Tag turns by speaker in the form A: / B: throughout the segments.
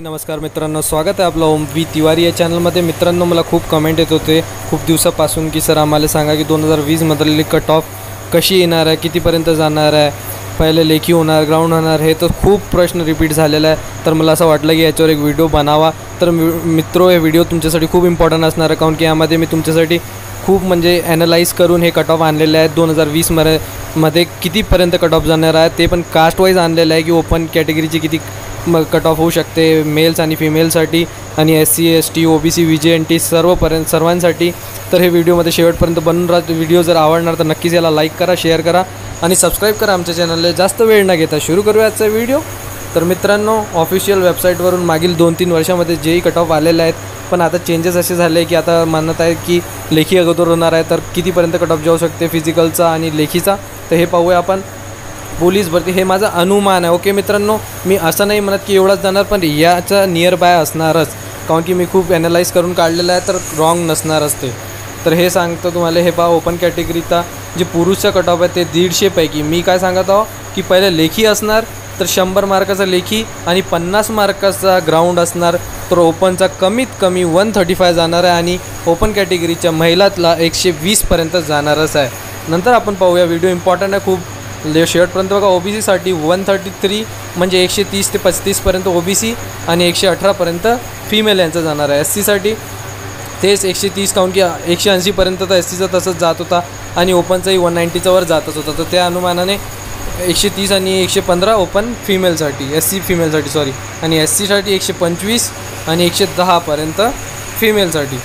A: नमस्कार मित्रांनो, स्वागत आहे आपलं ओम व्ही तिवारी या चॅनलमध्ये। मित्रांनो, मला खूप कमेंट येत होते खूप दिवसापासून की सर आम्हाला सांगा की 2020 मधली कट ऑफ कशी येणार आहे, कितीपर्यंत जाणार आहे, पहिले लेखी होणार ग्राउंड होणार, हे तर खूप प्रश्न रिपीट झालेला आहे। तर मला असं वाटलं की याच्यावर एक व्हिडिओ बनावा। तर मित्रो, हे व्हिडिओ तुमच्यासाठी खूप इम्पॉर्टंट असणार आहे, कारण की यामध्ये मी तुमच्यासाठी खूप म्हणजे ॲनालाइज करून हे कट ऑफ आणलेले आहेत। 2020 मध्ये कितीपर्यंत कट ऑफ जाणार आहे ते पण कास्ट वाईज आणलेलं आहे की ओपन कॅटेगरीची किती कट ऑफ होऊ शकते मेल्स आणि फिमेलसाठी, आणि SC ST OBC VJNT सर्वांसाठी। तर हे व्हिडिओमध्ये शेवटपर्यंत बनून राहतो। व्हिडिओ जर आवडणार तर नक्कीच याला लाईक करा, शेअर करा आणि सबस्क्राईब करा आमच्या चॅनलला। जास्त वेळ न घेता सुरू करूया आजचा व्हिडिओ। तर मित्रांनो, ऑफिशियल वेबसाईटवरून मागील 2-3 वर्षामध्ये जेही कट ऑफ आलेले आहेत, पण आता चेंजेस असे झाले की आता म्हणत आहे की लेखी अगोदर होणार आहे। तर कितीपर्यंत कट ऑफ जाऊ शकते फिजिकलचा आणि लेखीचा, तर हे पाहूया आपण। पोलीस भरती हे माझा अनुमान आहे, ओके मित्रांनो। मी असं नाही म्हणत की एवढंच जाणार, पण याचा नियर बाय असणारच, कारण की मी खूप ॲनालाइज करून काढलेलं आहे, तर रॉंग नसणारच ते। तर हे सांगतो तुम्हाला, हे पहा ओपन कॅटेगरीचा जे पुरुषचा कट ऑफ आहे ते 150 पैकी मी काय सांगत आहो की पहिले लेखी असणार, तर 100 मार्काचा लेखी आणि 50 मार्काचा ग्राउंड असणार। तर ओपनचा कमीत कमी 135 जाणार आहे आणि ओपन कॅटेगरीच्या महिलातला 120पर्यंत जाणारच आहे। नंतर आपण पाहूया, व्हिडिओ इम्पॉर्टंट आहे खूप, शेवटपर्यंत बघा। OBCसाठी 133 म्हणजे 130 ते 35पर्यंत OBC आणि 118पर्यंत फिमेल यांचं जाणार आहे। SCसाठी तेच 130, काउन की 180पर्यंत तर SCचा तसंच जात होता आणि ओपनचाही 190च्या वर जातच होता। तर त्या अनुमानाने 130 आणि 115 ओपन फिमेलसाठी, SC फिमेलसाठी सॉरी, आणि SCसाठी 125 आणि 110पर्यंत फिमेलसाठी।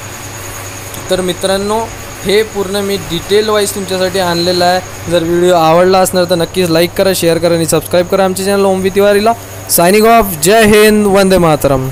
A: तर मित्रांनो, हे पूर्ण मी डिटेल वाईज तुमच्यासाठी आणलेलं आहे। जर व्हिडिओ आवडला असणार तर नक्कीच लाईक करा, शेअर करा आणि सबस्क्राईब करा आमच्या चॅनल ओम व्ही तिवारीला। सायनिंग ऑफ, जय हिंद, वंदे मातरम।